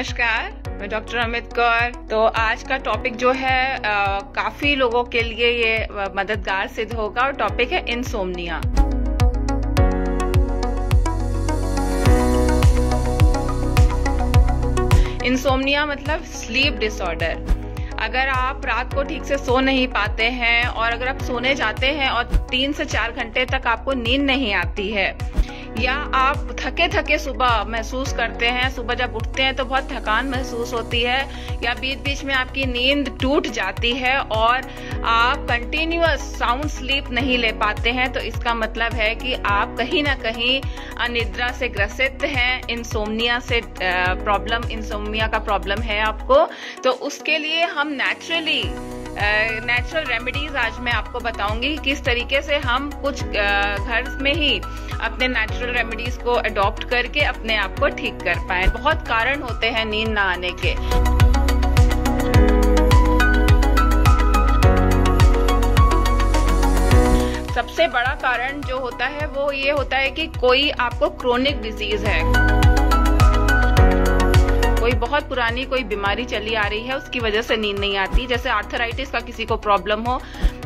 नमस्कार, मैं डॉक्टर अमित कौर। तो आज का टॉपिक जो है काफी लोगों के लिए ये मददगार सिद्ध होगा और टॉपिक है इंसोम्निया। इंसोम्निया मतलब स्लीप डिसऑर्डर। अगर आप रात को ठीक से सो नहीं पाते हैं और अगर आप सोने जाते हैं और 3 से 4 घंटे तक आपको नींद नहीं आती है, या आप थके थके सुबह महसूस करते हैं, सुबह जब उठते हैं तो बहुत थकान महसूस होती है, या बीच बीच में आपकी नींद टूट जाती है और आप कंटिन्यूअस साउंड स्लीप नहीं ले पाते हैं, तो इसका मतलब है कि आप कहीं ना कहीं अनिद्रा से ग्रसित हैं। इंसोम्निया से इंसोम्निया का प्रॉब्लम है आपको। तो उसके लिए हम नेचुरल रेमेडीज आज मैं आपको बताऊंगी किस तरीके से हम कुछ घर में ही अपने नेचुरल रेमेडीज को अडॉप्ट करके अपने आप को ठीक कर पाए। बहुत कारण होते हैं नींद ना आने के। सबसे बड़ा कारण जो होता है वो ये होता है कि कोई आपको क्रोनिक डिजीज है, कोई बहुत पुरानी कोई बीमारी चली आ रही है, उसकी वजह से नींद नहीं आती। जैसे आर्थराइटिस का किसी को प्रॉब्लम हो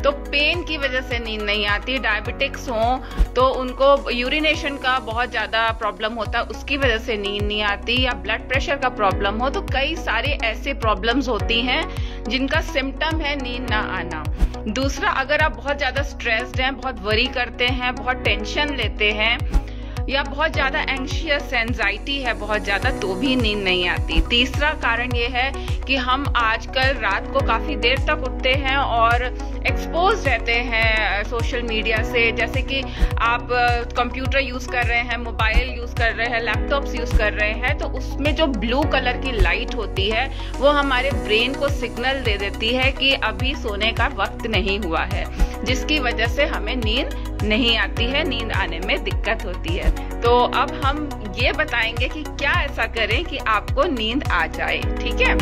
तो पेन की वजह से नींद नहीं आती। डायबिटिक्स हो तो उनको यूरिनेशन का बहुत ज्यादा प्रॉब्लम होता है, उसकी वजह से नींद नहीं आती। या ब्लड प्रेशर का प्रॉब्लम हो, तो कई सारे ऐसे प्रॉब्लम्स होती हैं जिनका सिम्टम है नींद ना आना। दूसरा, अगर आप बहुत ज्यादा स्ट्रेस्ड हैं, बहुत वरी करते हैं, बहुत टेंशन लेते हैं, या बहुत ज्यादा एंशियस एंजाइटी है बहुत ज्यादा, तो भी नींद नहीं आती। तीसरा कारण ये है कि हम आजकल रात को काफी देर तक उठते हैं और एक्सपोज रहते हैं सोशल मीडिया से। जैसे कि आप कंप्यूटर यूज कर रहे हैं, मोबाइल यूज कर रहे हैं, लैपटॉप्स यूज कर रहे हैं, तो उसमें जो ब्लू कलर की लाइट होती है वो हमारे ब्रेन को सिग्नल दे देती है कि अभी सोने का वक्त नहीं हुआ है, जिसकी वजह से हमें नींद नहीं आती है, नींद आने में दिक्कत होती है। तो अब हम ये बताएंगे कि क्या ऐसा करें कि आपको नींद आ जाए। ठीक है,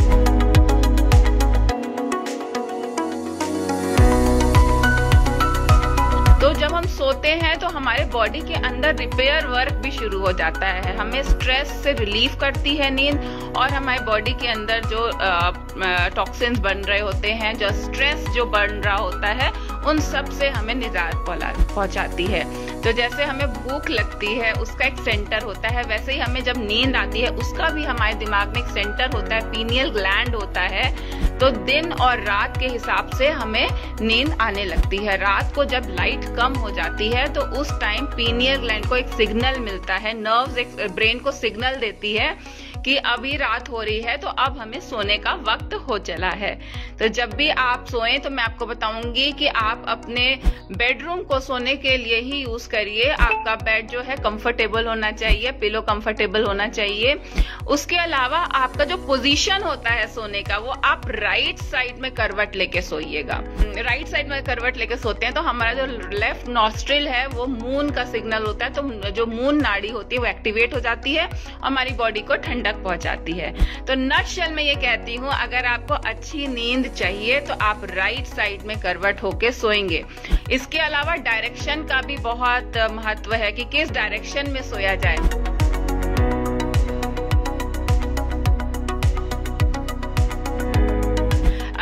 तो जब हम सोते हैं तो हमारे बॉडी के अंदर रिपेयर वर्क भी शुरू हो जाता है। हमें स्ट्रेस से रिलीफ करती है नींद, और हमारे बॉडी के अंदर जो टॉक्सिन्स बन रहे होते हैं, जो स्ट्रेस जो बन रहा होता है, उन सब से हमें निजात पहुंचाती है। तो जैसे हमें भूख लगती है, उसका एक सेंटर होता है, वैसे ही हमें जब नींद आती है उसका भी हमारे दिमाग में एक सेंटर होता है, पीनियल ग्लैंड होता है। तो दिन और रात के हिसाब से हमें नींद आने लगती है। रात को जब लाइट कम हो जाती है तो उस टाइम पीनियल ग्लैंड को एक सिग्नल मिलता है, नर्व्स एक ब्रेन को सिग्नल देती है कि अभी रात हो रही है, तो अब हमें सोने का वक्त हो चला है। तो जब भी आप सोएं तो मैं आपको बताऊंगी कि आप अपने बेडरूम को सोने के लिए ही यूज करिए। आपका बेड जो है कंफर्टेबल होना चाहिए, पिलो कंफर्टेबल होना चाहिए। उसके अलावा आपका जो पोजीशन होता है सोने का, वो आप राइट साइड में करवट लेके सोइएगा। राइट साइड में करवट लेके सोते हैं तो हमारा जो लेफ्ट नॉस्ट्रिल है वो मून का सिग्नल होता है, तो जो मून नाड़ी होती है वो एक्टिवेट हो जाती है, हमारी बॉडी को ठंडक पहुंचाती है। तो नटशेल में ये कहती हूँ, अगर आपको अच्छी नींद चाहिए तो आप राइट साइड में करवट होके सोएंगे। इसके अलावा डायरेक्शन का भी बहुत महत्व है कि किस डायरेक्शन में सोया जाए।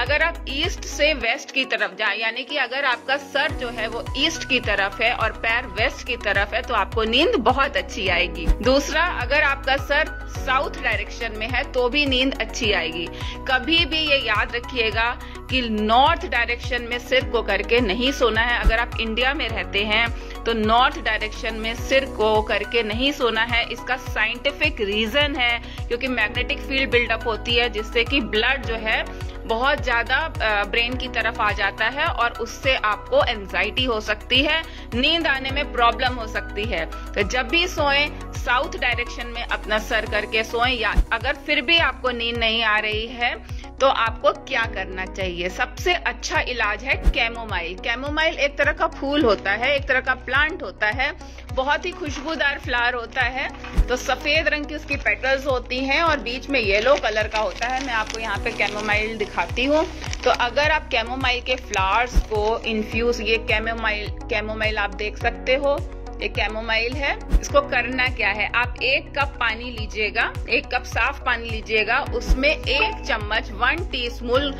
अगर आप ईस्ट से वेस्ट की तरफ जाए, यानी कि अगर आपका सर जो है वो ईस्ट की तरफ है और पैर वेस्ट की तरफ है, तो आपको नींद बहुत अच्छी आएगी। दूसरा, अगर आपका सर साउथ डायरेक्शन में है तो भी नींद अच्छी आएगी। कभी भी ये याद रखिएगा कि नॉर्थ डायरेक्शन में सिर को करके नहीं सोना है। अगर आप इंडिया में रहते हैं तो नॉर्थ डायरेक्शन में सिर को करके नहीं सोना है। इसका साइंटिफिक रीजन है क्योंकि मैग्नेटिक फील्ड बिल्डअप होती है, जिससे कि ब्लड जो है बहुत ज्यादा ब्रेन की तरफ आ जाता है और उससे आपको एंजाइटी हो सकती है, नींद आने में प्रॉब्लम हो सकती है। तो जब भी सोएं साउथ डायरेक्शन में अपना सर करके सोएं। या अगर फिर भी आपको नींद नहीं आ रही है तो आपको क्या करना चाहिए? सबसे अच्छा इलाज है कैमोमाइल। कैमोमाइल एक तरह का फूल होता है, एक तरह का प्लांट होता है, बहुत ही खुशबूदार फ्लावर होता है। तो सफेद रंग की उसकी पेटल्स होती हैं और बीच में येलो कलर का होता है। मैं आपको यहाँ पे कैमोमाइल दिखाती हूँ। तो अगर आप कैमोमाइल के फ्लावर्स को इन्फ्यूज, ये कैमोमाइल आप देख सकते हो, ये कैमोमाइल है। इसको करना क्या है, आप 1 कप पानी लीजिएगा, 1 कप साफ पानी लीजिएगा, उसमें 1 चम्मच 1 टीस्पून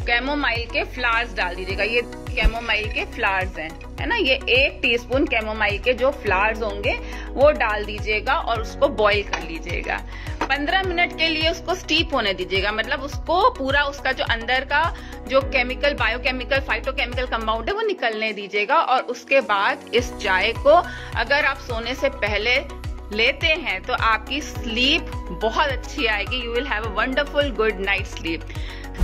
कैमोमाइल के फ्लावर्स डाल दीजिएगा। ये कैमोमाइल के फ्लावर्स हैं, है ना, ये 1 टीस्पून कैमोमाइल के जो फ्लावर्स होंगे वो डाल दीजिएगा और उसको बॉईल कर लीजिएगा। 15 मिनट के लिए उसको स्टीप होने दीजिएगा, मतलब उसको पूरा उसका जो अंदर का जो केमिकल, बायोकेमिकल, फाइटोकेमिकल कंपाउंड है वो निकलने दीजिएगा। और उसके बाद इस चाय को अगर आप सोने से पहले लेते हैं तो आपकी स्लीप बहुत अच्छी आएगी। You will have a wonderful good night sleep.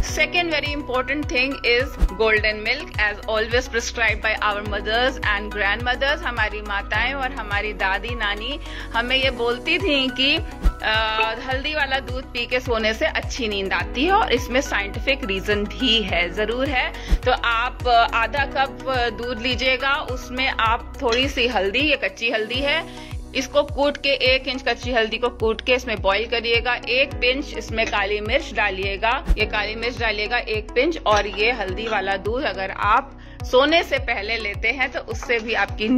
Second very important thing is golden milk, as always prescribed by our mothers and grandmothers. हमारी माताएं और हमारी दादी नानी हमें ये बोलती थी कि हल्दी वाला दूध पी के सोने से अच्छी नींद आती है, और इसमें साइंटिफिक रीजन भी है, जरूर है। तो आप आधा कप दूध लीजिएगा, उसमें आप थोड़ी सी हल्दी, ये कच्ची हल्दी है, इसको कूट के 1 इंच कच्ची हल्दी को कूट के इसमें बॉईल करिएगा। 1 पिंच इसमें काली मिर्च डालिएगा, ये काली मिर्च डालिएगा 1 पिंच। और ये हल्दी वाला दूध अगर आप सोने से पहले लेते हैं तो उससे भी आपकी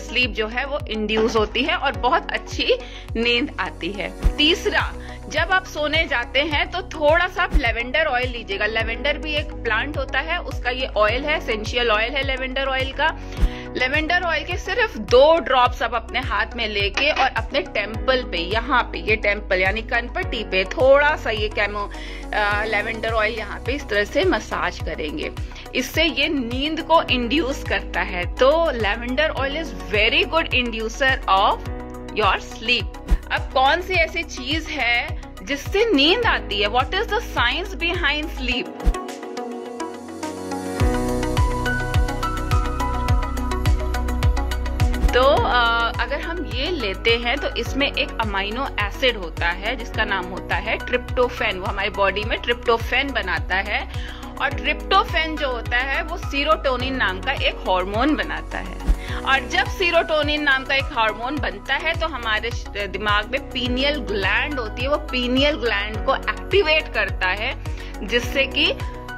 स्लीप जो है वो इंड्यूस होती है और बहुत अच्छी नींद आती है। तीसरा, जब आप सोने जाते हैं तो थोड़ा सा लेवेंडर ऑयल लीजिएगा। लेवेंडर भी एक प्लांट होता है, उसका ये ऑयल है, एसेंशियल ऑयल है लेवेंडर ऑयल का। लेवेंडर ऑयल के सिर्फ 2 ड्रॉप्स आप अपने हाथ में लेके और अपने टेम्पल पे, यहाँ पे ये टेम्पल यानी कनपट्टी पे थोड़ा सा ये लेवेंडर ऑयल यहाँ पे इस तरह से मसाज करेंगे। इससे ये नींद को इंड्यूस करता है। तो lavender oil is very good inducer of your sleep. अब कौन सी ऐसी चीज है जिससे नींद आती है? What is the science behind sleep? तो अगर हम ये लेते हैं तो इसमें एक अमाइनो एसिड होता है जिसका नाम होता है ट्रिप्टोफैन। वो हमारी बॉडी में ट्रिप्टोफैन बनाता है, और ट्रिप्टोफैन जो होता है वो सीरोटोनिन नाम का एक हार्मोन बनाता है। और जब सीरोटोनिन नाम का एक हार्मोन बनता है तो हमारे दिमाग में पीनियल ग्लैंड होती है, वो पीनियल ग्लैंड को एक्टिवेट करता है, जिससे कि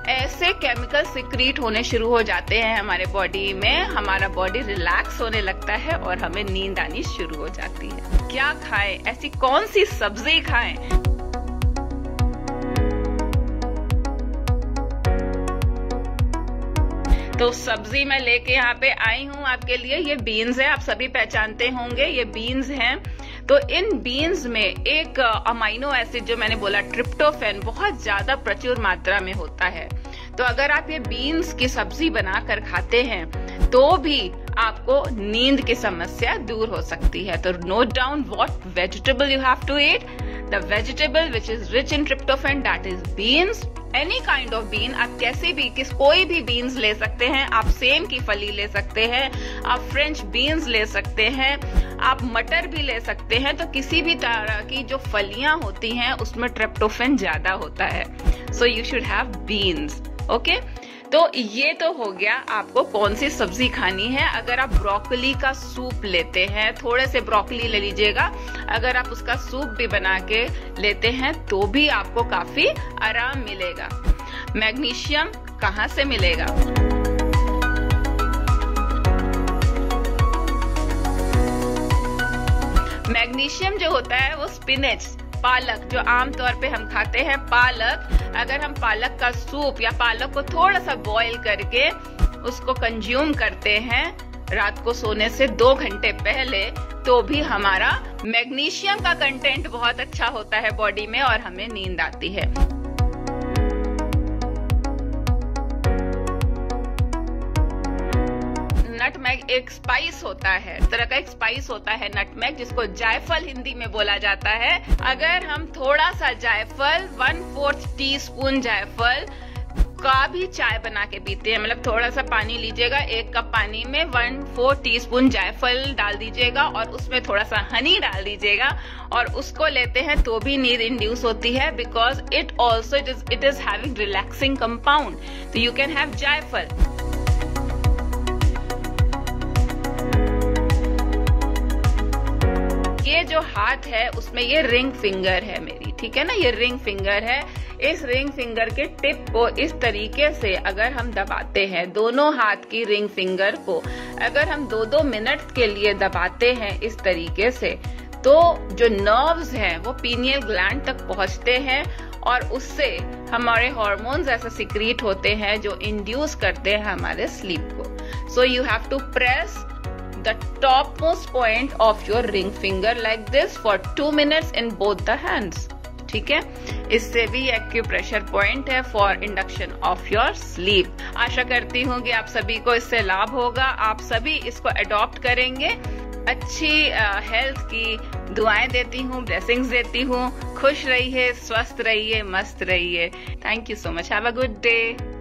ऐसे केमिकल सिक्रीट होने शुरू हो जाते हैं हमारे बॉडी में, हमारा बॉडी रिलैक्स होने लगता है और हमें नींद आनी शुरू हो जाती है। क्या खाएं? ऐसी कौन सी सब्जी खाएं? तो सब्जी मैं लेके यहाँ पे आई हूँ आपके लिए। ये बीन्स है, आप सभी पहचानते होंगे, ये बीन्स हैं। तो इन बीन्स में एक अमाइनो एसिड जो मैंने बोला ट्रिप्टोफैन बहुत ज्यादा प्रचुर मात्रा में होता है। तो अगर आप ये बीन्स की सब्जी बनाकर खाते हैं तो भी आपको नींद की समस्या दूर हो सकती है। तो note down what vegetable you have to eat. The vegetable which is rich in tryptophan, that is beans. Any kind of bean, आप कैसे भी कोई भी बीन्स ले सकते हैं। आप सेम की फली ले सकते हैं, आप फ्रेंच बीन्स ले सकते हैं, आप मटर भी ले सकते हैं। तो किसी भी तरह की जो फलियां होती हैं उसमें ट्रिप्टोफैन ज्यादा होता है। So you should have beans. Okay, तो ये तो हो गया आपको कौन सी सब्जी खानी है। अगर आप ब्रोकली का सूप लेते हैं, थोड़े से ब्रोकली ले लीजिएगा, अगर आप उसका सूप भी बना के लेते हैं तो भी आपको काफी आराम मिलेगा। मैग्नीशियम कहाँ से मिलेगा? मैग्नीशियम जो होता है वो स्पिनच, पालक, जो आमतौर पे हम खाते हैं पालक, अगर हम पालक का सूप या पालक को थोड़ा सा बॉईल करके उसको कंज्यूम करते हैं रात को सोने से 2 घंटे पहले, तो भी हमारा मैग्नीशियम का कंटेंट बहुत अच्छा होता है बॉडी में और हमें नींद आती है। नटमेग एक स्पाइस होता है, तरह का एक स्पाइस होता है नटमेग, जिसको जायफल हिंदी में बोला जाता है। अगर हम थोड़ा सा जायफल, 1/4 टीस्पून जायफल का भी चाय बना के पीते हैं, मतलब थोड़ा सा पानी लीजिएगा, 1 कप पानी में 1/4 टीस्पून जायफल डाल दीजिएगा और उसमें थोड़ा सा हनी डाल दीजिएगा और उसको लेते हैं तो भी नींद इंड्यूस होती है, because it is having relaxing compound. तो यू कैन हैव जायफल। ये जो हाथ है उसमें ये रिंग फिंगर है मेरी, ठीक है ना, ये रिंग फिंगर है। इस रिंग फिंगर के टिप को इस तरीके से अगर हम दबाते हैं, दोनों हाथ की रिंग फिंगर को अगर हम 2-2 मिनट के लिए दबाते हैं इस तरीके से, तो जो नर्व्स हैं वो पीनियल ग्लैंड तक पहुंचते हैं और उससे हमारे हार्मोन्स ऐसे सिक्रीट होते हैं जो इंड्यूस करते हैं हमारे स्लीप को। So you have to press the top most point of your ring finger like this for 2 minutes in both the hands. ठीक है, इससे भी एक्यूप्रेशर पॉइंट है for induction of your sleep. आशा करती हूँ कि आप सभी को इससे लाभ होगा, आप सभी इसको अडॉप्ट करेंगे। अच्छी हेल्थ की दुआएं देती हूँ, ब्लेसिंग्स देती हूँ। खुश रहिए, स्वस्थ रहिए, मस्त रहिए। Thank you so much. Have a good day.